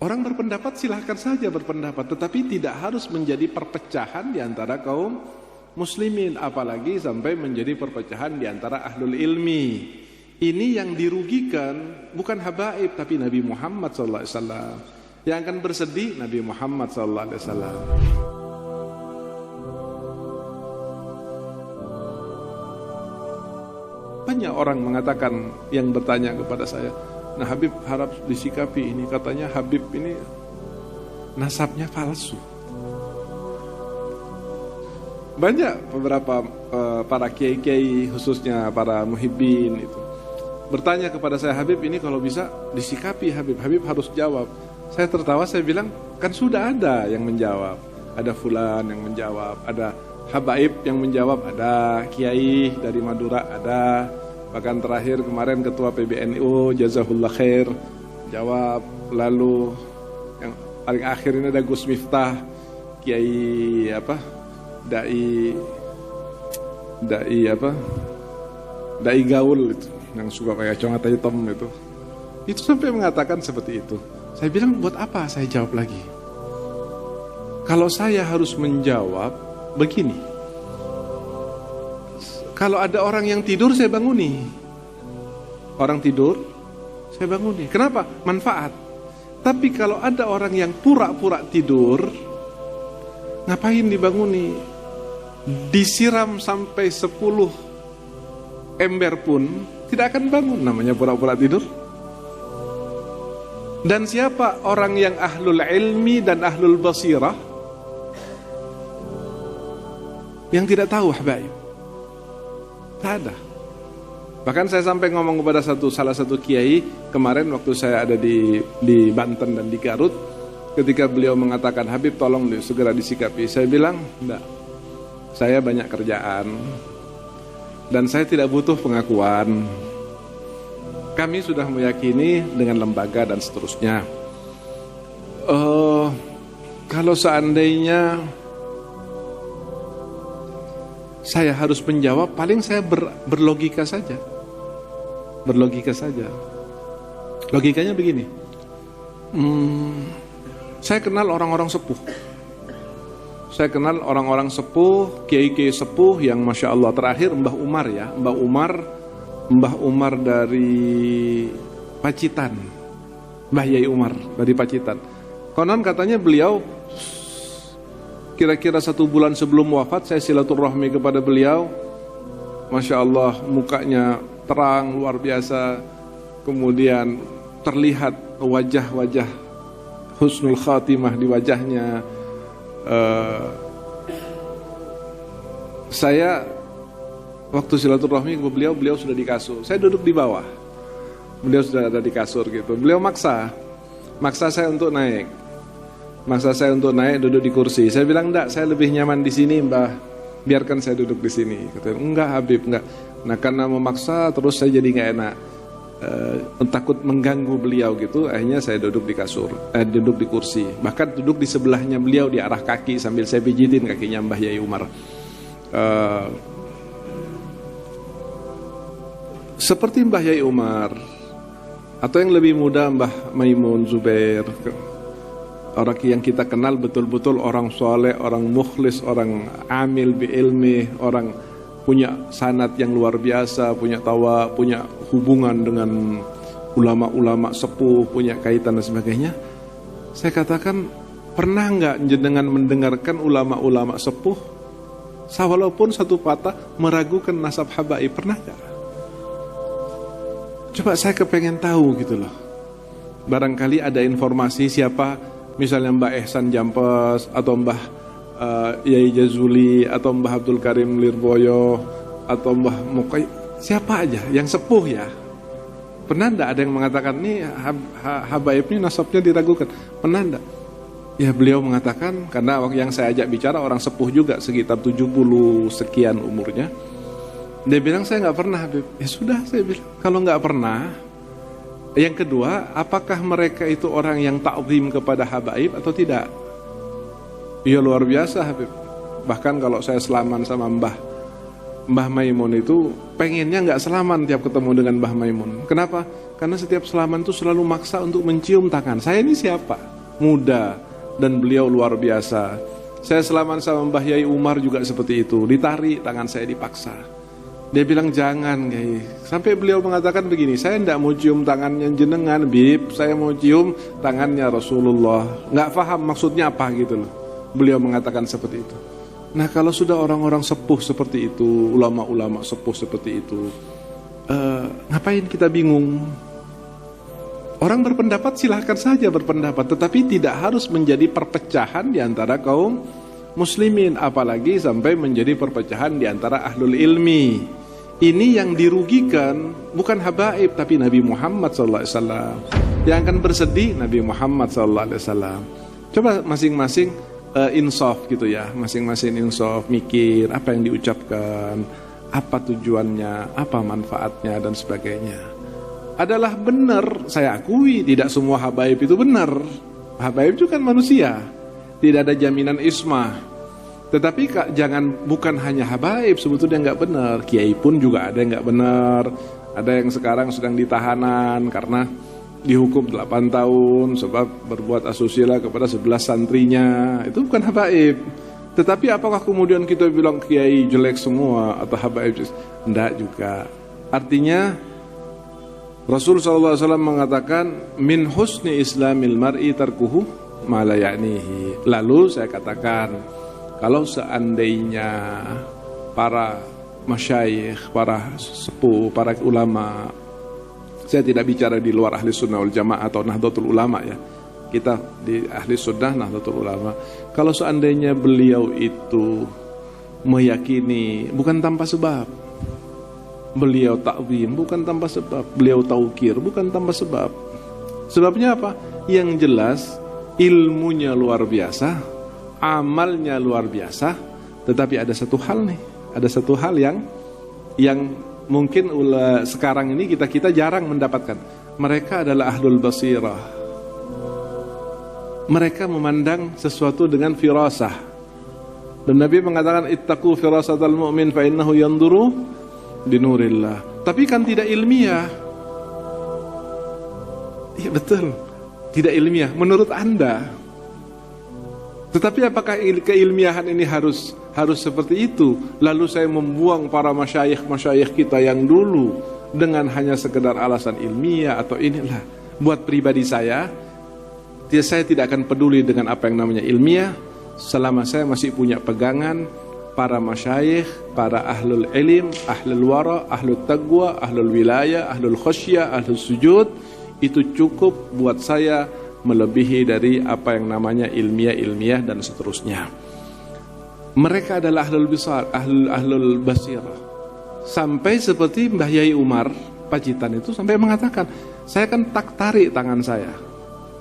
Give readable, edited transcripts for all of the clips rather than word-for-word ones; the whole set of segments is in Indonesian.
Orang berpendapat silahkan saja berpendapat, tetapi tidak harus menjadi perpecahan di antara kaum muslimin, apalagi sampai menjadi perpecahan di antara ahlul ilmi. Ini yang dirugikan bukan habaib, tapi Nabi Muhammad SAW. Yang akan bersedih Nabi Muhammad SAW. Banyak orang mengatakan, yang bertanya kepada saya, nah Habib harap disikapi ini, katanya Habib ini nasabnya palsu. Banyak beberapa para kiai-kiai, khususnya para muhibbin itu bertanya kepada saya, Habib ini kalau bisa disikapi Habib, Habib harus jawab. Saya tertawa, saya bilang, kan sudah ada yang menjawab. Ada fulan yang menjawab, ada habaib yang menjawab, ada kiai dari Madura, ada. Bahkan terakhir kemarin ketua PBNU, jazahullah khair, jawab. Lalu yang paling akhir ini ada Gus Miftah, kiai dai gaul itu, yang suka kayak congat hitam itu sampai mengatakan seperti itu. Saya bilang, buat apa saya jawab lagi? Kalau saya harus menjawab begini, kalau ada orang yang tidur saya banguni, orang tidur saya banguni. Kenapa? Manfaat. Tapi kalau ada orang yang pura-pura tidur, ngapain dibanguni? Disiram sampai 10 ember pun tidak akan bangun, namanya pura-pura tidur. Dan siapa orang yang ahlul ilmi dan ahlul basirah yang tidak tahu habaib? Tak ada. Bahkan saya sampai ngomong kepada salah satu kiai kemarin waktu saya ada di Banten dan di Garut, ketika beliau mengatakan, Habib tolong segera disikapi. Saya bilang, enggak, saya banyak kerjaan dan saya tidak butuh pengakuan. Kami sudah meyakini dengan lembaga dan seterusnya. Kalau seandainya saya harus menjawab, paling saya berlogika saja. Berlogika saja. Logikanya begini. Saya kenal orang-orang sepuh. Saya kenal orang-orang sepuh, kiai-kiai sepuh yang Masya Allah. Terakhir Mbah Umar ya, Mbah Umar dari Pacitan, Mbah Yai Umar dari Pacitan. Konon katanya beliau kira-kira 1 bulan sebelum wafat, saya silaturahmi kepada beliau. Masya Allah, mukanya terang luar biasa. Kemudian terlihat wajah-wajah husnul khatimah di wajahnya. Saya waktu silaturahmi ke beliau sudah di kasur. Saya duduk di bawah. Beliau sudah ada di kasur gitu. Beliau maksa saya untuk naik. Duduk di kursi. Saya bilang, enggak, saya lebih nyaman di sini, Mbah. Biarkan saya duduk di sini. Kata, enggak Habib, enggak. Nah, karena memaksa terus saya jadi enggak enak. Takut mengganggu beliau gitu. Akhirnya saya duduk di kasur, duduk di kursi. Bahkan duduk di sebelahnya beliau di arah kaki sambil saya pijitin kakinya Mbah Yai Umar. Seperti Mbah Yai Umar atau yang lebih muda Mbah Maimun Zubair, orang yang kita kenal betul-betul orang soleh, orang mukhlis, orang amil bi ilmi, orang punya sanad yang luar biasa, punya hubungan dengan ulama-ulama sepuh, punya kaitan dan sebagainya. Saya katakan, pernah nggak jenengan mendengarkan ulama-ulama sepuh walaupun satu patah meragukan nasab habaib? Pernah nggak? Coba saya kepengen tahu gitu loh. Barangkali ada informasi siapa, misalnya Mbah Ehsan Jampes atau Mbah Yai Jazuli atau Mbah Abdul Karim Lirboyo atau Mbah Mukai, siapa aja yang sepuh ya. Pernah enggak ada yang mengatakan nih habaib ini nasabnya diragukan? Pernah enggak? Ya beliau mengatakan, karena waktu yang saya ajak bicara orang sepuh juga sekitar 70 sekian umurnya. Dia bilang, saya nggak pernah Habib. Ya sudah, saya bilang, kalau nggak pernah. Yang kedua, apakah mereka itu orang yang ta'zim kepada habaib atau tidak? Ya luar biasa Habib. Bahkan kalau saya selaman sama Mbah Mbah Maimun itu pengennya nggak salaman tiap ketemu dengan Mbah Maimun. Kenapa? Karena setiap salaman itu selalu maksa untuk mencium tangan. Saya ini siapa? Muda, dan beliau luar biasa. Saya salaman sama Mbah Yai Umar juga seperti itu. Ditarik tangan saya, dipaksa. Dia bilang jangan, Kiai. Sampai beliau mengatakan begini, saya tidak mau cium tangannya jenengan, Bib. Saya mau cium tangannya Rasulullah. Nggak paham maksudnya apa gitu loh. Beliau mengatakan seperti itu. Nah, kalau sudah orang-orang sepuh seperti itu, ulama-ulama sepuh seperti itu, ngapain kita bingung? Orang berpendapat silahkan saja berpendapat, tetapi tidak harus menjadi perpecahan di antara kaum muslimin, apalagi sampai menjadi perpecahan di antara ahlul ilmi. Ini yang dirugikan bukan habaib, tapi Nabi Muhammad SAW. Yang akan bersedih Nabi Muhammad SAW. Coba masing-masing insaf gitu ya, masing-masing insaf, mikir apa yang diucapkan, apa tujuannya, apa manfaatnya dan sebagainya. Adalah benar, saya akui tidak semua habaib itu benar. Habaib itu kan manusia, tidak ada jaminan ismah. Tetapi jangan, bukan hanya habaib sebetulnya nggak benar, kiai pun juga ada yang nggak benar. Ada yang sekarang sedang ditahanan karena dihukum 8 tahun sebab berbuat asusila kepada 11 santrinya. Itu bukan habaib. Tetapi apakah kemudian kita bilang kiai jelek semua atau habaib? Tidak juga. Artinya Rasul SAW mengatakan min husni islamil mar'i tarkuhu ma la ya'nihi. Lalu saya katakan, kalau seandainya para masyayikh, para sepuh, para ulama, saya tidak bicara di luar ahli sunnah wal jamaah atau nahdlatul ulama ya, kita di ahli sunnah nahdlatul ulama, kalau seandainya beliau itu meyakini bukan tanpa sebab, beliau ta'zim bukan tanpa sebab, beliau taukir bukan tanpa sebab. Sebabnya apa? Yang jelas ilmunya luar biasa, amalnya luar biasa. Tetapi ada satu hal nih, ada satu hal yang mungkin sekarang ini kita jarang mendapatkan. Mereka adalah ahlul basirah. Mereka memandang sesuatu dengan firasah. Dan Nabi mengatakan ittaqu firasatal mu'min fa innahu yanduru binurillah. Tapi kan tidak ilmiah. Iya betul, tidak ilmiah menurut Anda. Tetapi apakah keilmiahan ini harus seperti itu? Lalu saya membuang para masyayikh kita yang dulu dengan hanya sekedar alasan ilmiah atau inilah. Buat pribadi saya tidak akan peduli dengan apa yang namanya ilmiah selama saya masih punya pegangan para masyayikh, para ahlul ilim, ahlul wara, ahlul taqwa, ahlul wilayah, ahlul khasyah, ahlul sujud. Itu cukup buat saya melebihi dari apa yang namanya ilmiah dan seterusnya. Mereka adalah ahlul basirah. Sampai seperti Mbah Yai Umar Pacitan itu sampai mengatakan, saya kan tarik tangan saya.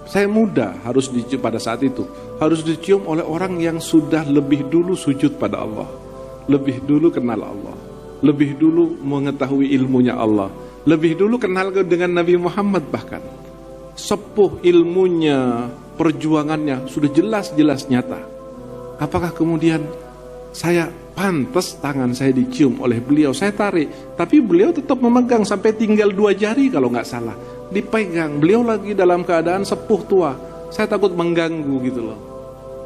Saya muda, harus dicium pada saat itu, harus dicium oleh orang yang sudah lebih dulu sujud pada Allah, lebih dulu kenal Allah, lebih dulu mengetahui ilmunya Allah, lebih dulu kenal dengan Nabi Muhammad bahkan. Sepuh ilmunya, perjuangannya sudah jelas-jelas nyata. Apakah kemudian saya pantas tangan saya dicium oleh beliau? Saya tarik, tapi beliau tetap memegang sampai tinggal 2 jari kalau nggak salah. Dipegang, beliau lagi dalam keadaan sepuh tua. Saya takut mengganggu gitu loh.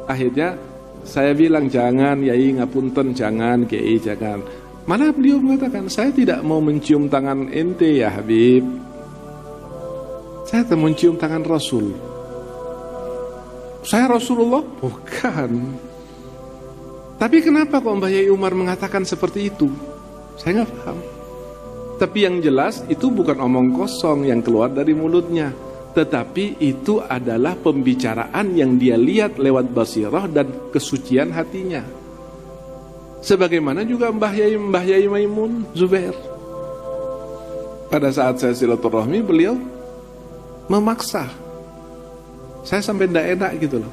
Akhirnya saya bilang jangan, Yai ngapunten, jangan, Kiai jangan. Malah beliau mengatakan, saya tidak mau mencium tangan ente ya Habib. Saya telah mencium tangan Rasul. Saya Rasulullah? Bukan. Tapi kenapa kok Mbah Yai Umar mengatakan seperti itu? Saya nggak paham. Tapi yang jelas itu bukan omong kosong yang keluar dari mulutnya, tetapi itu adalah pembicaraan yang dia lihat lewat basirah dan kesucian hatinya. Sebagaimana juga Mbah Yai Maimun Zubair. Pada saat saya silaturahmi, beliau memaksa. Saya sampai tidak enak gitu loh.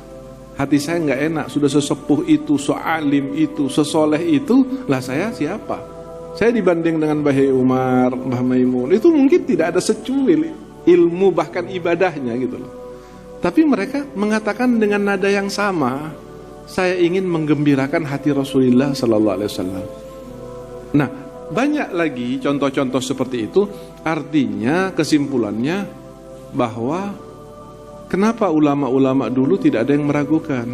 Hati saya nggak enak. Sudah sesepuh itu, sealim itu, sesoleh itu, lah saya siapa? Saya dibanding dengan Mbah Yai Umar, Mbah Maimun, itu mungkin tidak ada secuil ilmu bahkan ibadahnya gitu loh. Tapi mereka mengatakan dengan nada yang sama, saya ingin menggembirakan hati Rasulullah Sallallahu Alaihi Wasallam. Nah, banyak lagi contoh-contoh seperti itu. Artinya kesimpulannya bahwa kenapa ulama-ulama dulu tidak ada yang meragukan,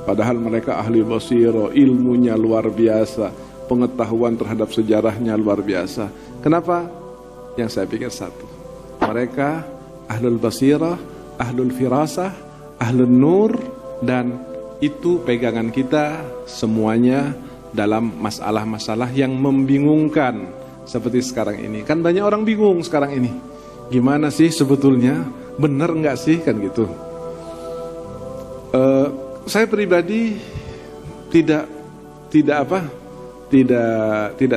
padahal mereka ahli basira, ilmunya luar biasa, pengetahuan terhadap sejarahnya luar biasa. Kenapa? Yang saya pikir satu, mereka ahlul basirah, ahlul firasah, ahlul nur, dan itu pegangan kita semuanya dalam masalah-masalah yang membingungkan seperti sekarang ini. Kan banyak orang bingung sekarang ini, gimana sih sebetulnya, benar nggak sih, kan gitu. Saya pribadi tidak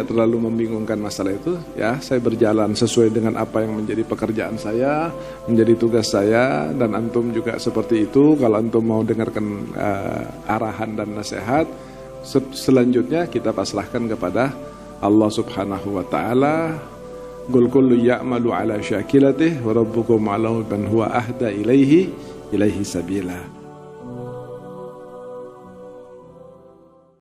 terlalu membingungkan masalah itu, ya. Saya berjalan sesuai dengan apa yang menjadi pekerjaan saya, menjadi tugas saya, dan antum juga seperti itu. Kalau antum mau dengarkan arahan dan nasihat, selanjutnya kita pasrahkan kepada Allah Subhanahu wa taala. Qul kullu ya'malu ala syakilatih wa rabbukum a'lamu man huwa ahda ilaihi sabila.